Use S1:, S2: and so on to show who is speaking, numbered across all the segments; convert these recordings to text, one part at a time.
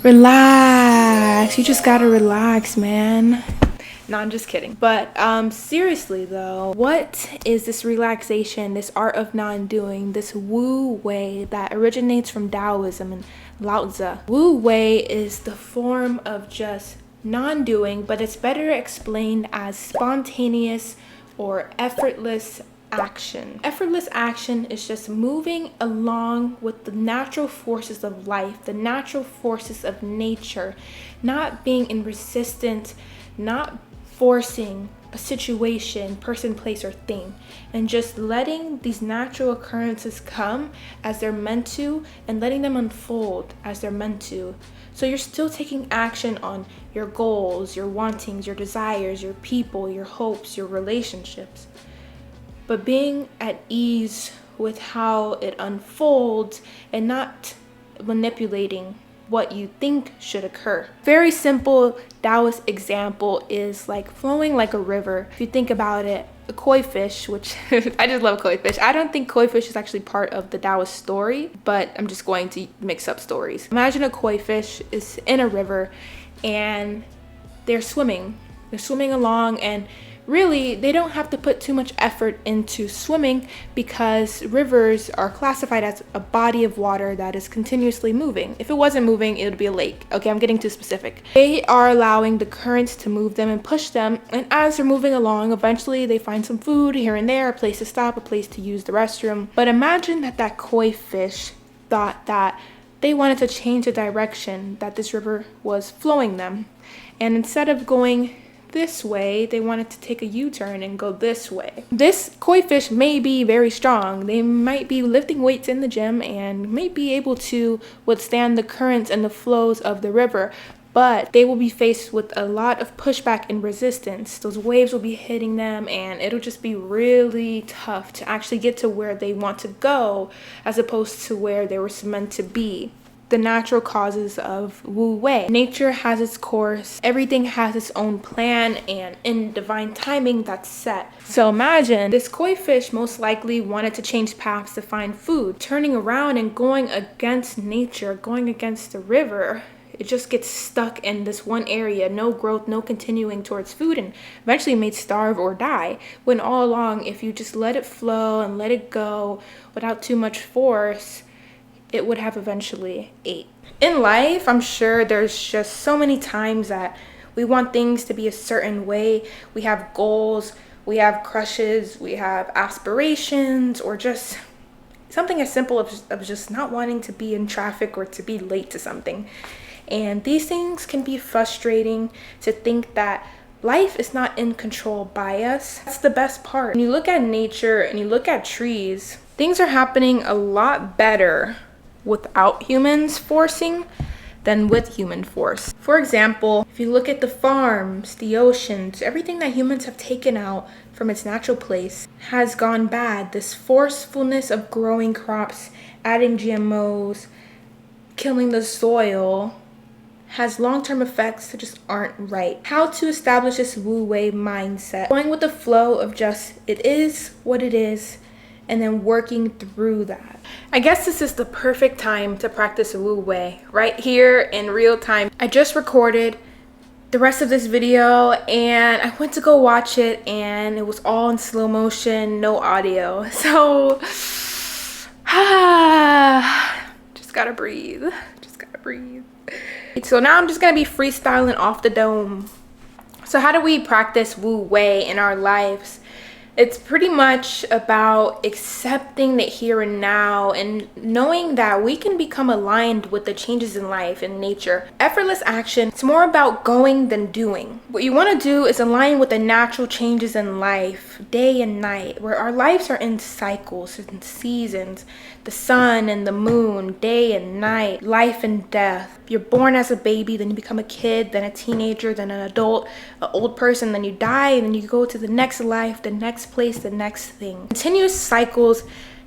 S1: Relax. You just gotta relax, man. No, I'm just kidding. But seriously though, what is this relaxation, this art of non-doing, this Wu Wei that originates from Taoism and Lao Tzu? Wu Wei is the form of just non-doing, but it's better explained as spontaneous or effortless action. Effortless action is just moving along with the natural forces of life, the natural forces of nature, not being in resistance, not forcing a situation, person, place, or thing, and just letting these natural occurrences come as they're meant to and letting them unfold as they're meant to. So you're still taking action on your goals, your wantings, your desires, your people, your hopes, your relationships, but being at ease with how it unfolds and not manipulating what you think should occur. Very simple Taoist example is like flowing like a river. If you think about it, a koi fish, which I just love koi fish. I don't think koi fish is actually part of the Taoist story, but I'm just going to mix up stories. Imagine a koi fish is in a river and they're swimming. They're swimming along, and really, they don't have to put too much effort into swimming because rivers are classified as a body of water that is continuously moving. If it wasn't moving, it would be a lake. Okay, I'm getting too specific. They are allowing the currents to move them and push them, and as they're moving along, eventually they find some food here and there, a place to stop, a place to use the restroom. But imagine that koi fish thought that they wanted to change the direction that this river was flowing them. And instead of going this way, they wanted to take a U-turn and go this way. This koi fish may be very strong. They might be lifting weights in the gym and may be able to withstand the currents and the flows of the river, but they will be faced with a lot of pushback and resistance. Those waves will be hitting them, and it'll just be really tough to actually get to where they want to go as opposed to where they were meant to be. The natural causes of Wu Wei. Nature has its course, everything has its own plan, and in divine timing that's set. So imagine this koi fish most likely wanted to change paths to find food. Turning around and going against nature, going against the river, it just gets stuck in this one area, no growth, no continuing towards food, and eventually may starve or die. When all along, if you just let it flow and let it go without too much force, it would have eventually ate. In life, I'm sure there's just so many times that we want things to be a certain way. We have goals, we have crushes, we have aspirations, or just something as simple of just not wanting to be in traffic or to be late to something. And these things can be frustrating to think that life is not in control by us. That's the best part. When you look at nature and you look at trees, things are happening a lot better without humans forcing than with human force. For example, if you look at the farms, the oceans, everything that humans have taken out from its natural place has gone bad. This forcefulness of growing crops, adding GMOs, killing the soil has long-term effects that just aren't right. How to establish this Wu Wei mindset, going with the flow of just it is what it is, and then working through that. I guess this is the perfect time to practice Wu Wei, right here in real time. I just recorded the rest of this video and I went to go watch it and it was all in slow motion, no audio. So, just gotta breathe, just gotta breathe. So now I'm just gonna be freestyling off the dome. So how do we practice Wu Wei in our lives? It's pretty much about accepting the here and now and knowing that we can become aligned with the changes in life and nature. Effortless action, it's more about going than doing. What you want to do is align with the natural changes in life, day and night, where our lives are in cycles and seasons. The sun and the moon, day and night, life and death. You're born as a baby, then you become a kid, then a teenager, then an adult, an old person, then you die, and then you go to the next life, the next place, the next thing. Continuous cycles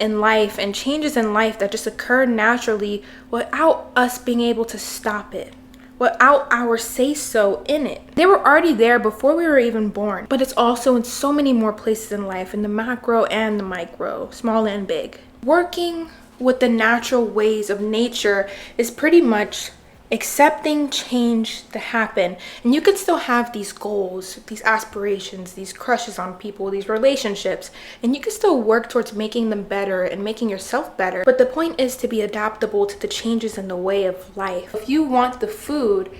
S1: in life and changes in life that just occur naturally without us being able to stop it, without our say-so in it. They were already there before we were even born, but it's also in so many more places in life, in the macro and the micro, small and big. Working with the natural ways of nature is pretty much accepting change to happen. And you can still have these goals, these aspirations, these crushes on people, these relationships, and you can still work towards making them better and making yourself better. But the point is to be adaptable to the changes in the way of life. If you want the food,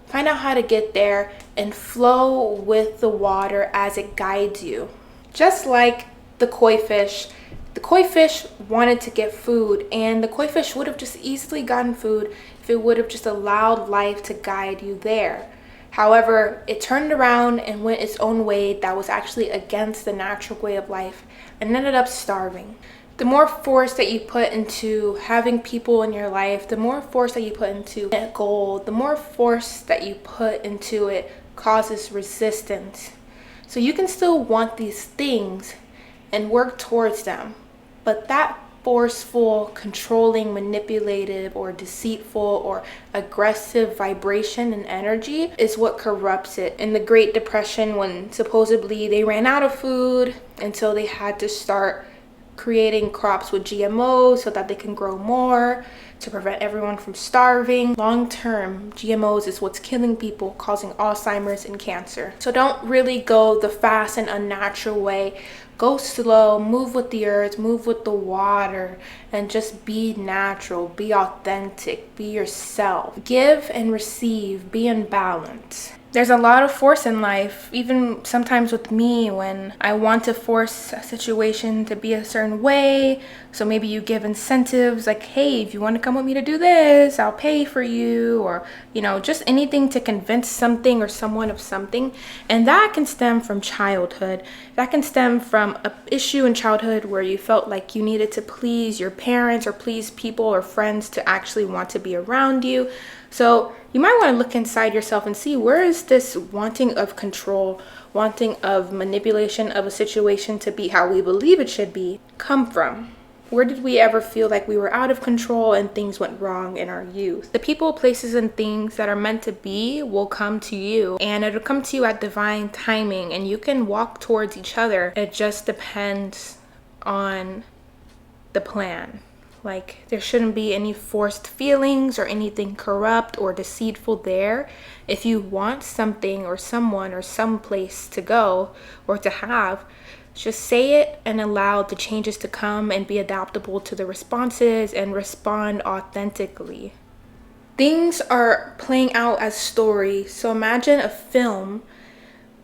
S1: find out how to get there and flow with the water as it guides you. Just like the koi fish. The koi fish wanted to get food, and the koi fish would have just easily gotten food if it would have just allowed life to guide you there. However, it turned around and went its own way that was actually against the natural way of life and ended up starving. The more force that you put into having people in your life, the more force that you put into a goal, the more force that you put into it causes resistance. So you can still want these things and work towards them, but that forceful, controlling, manipulative, or deceitful, or aggressive vibration and energy is what corrupts it. In the Great Depression, when supposedly they ran out of food until they had to start creating crops with GMOs so that they can grow more to prevent everyone from starving. Long term, GMOs is what's killing people, causing Alzheimer's and cancer. So don't really go the fast and unnatural way. Go slow, move with the earth, move with the water, and just be natural, be authentic, be yourself. Give and receive, be in balance. There's a lot of force in life, even sometimes with me when I want to force a situation to be a certain way. So maybe you give incentives like, hey, if you want to come with me to do this, I'll pay for you, or, just anything to convince something or someone of something. And that can stem from childhood. That can stem from an issue in childhood where you felt like you needed to please your parents or please people or friends to actually want to be around you. So you might want to look inside yourself and see, where is this wanting of control, wanting of manipulation of a situation to be how we believe it should be, come from? Where did we ever feel like we were out of control and things went wrong in our youth? The people, places, and things that are meant to be will come to you, and it'll come to you at divine timing, and you can walk towards each other. It just depends on the plan. Like, there shouldn't be any forced feelings or anything corrupt or deceitful there. If you want something or someone or some place to go or to have, just say it and allow the changes to come and be adaptable to the responses and respond authentically. Things are playing out as stories. So imagine a film,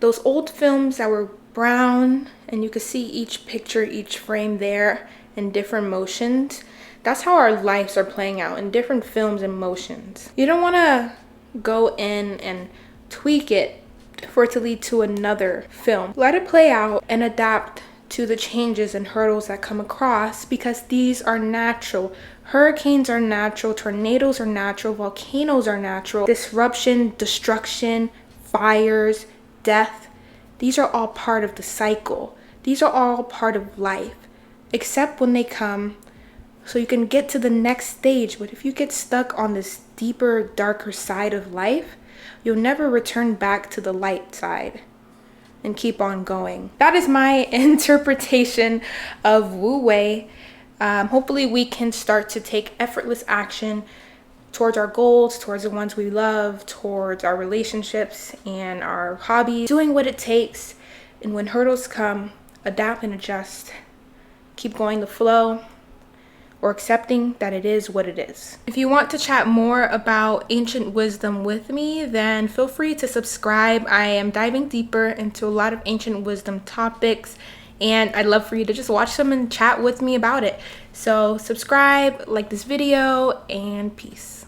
S1: those old films that were brown and you could see each picture, each frame there in different motions. That's how our lives are playing out in different films and motions. You don't want to go in and tweak it for it to lead to another film. Let it play out and adapt to the changes and hurdles that come across, because these are natural. Hurricanes are natural, tornadoes are natural, volcanoes are natural, disruption, destruction, fires, death. These are all part of the cycle. These are all part of life, except when they come so you can get to the next stage. But if you get stuck on this deeper, darker side of life, you'll never return back to the light side and keep on going. That is my interpretation of Wu Wei. Hopefully we can start to take effortless action towards our goals, towards the ones we love, towards our relationships and our hobbies, doing what it takes. And when hurdles come, adapt and adjust. Keep going the flow, or accepting that it is what it is. If you want to chat more about ancient wisdom with me, then feel free to subscribe. I am diving deeper into a lot of ancient wisdom topics, and I'd love for you to just watch them and chat with me about it. So subscribe, like this video, and peace.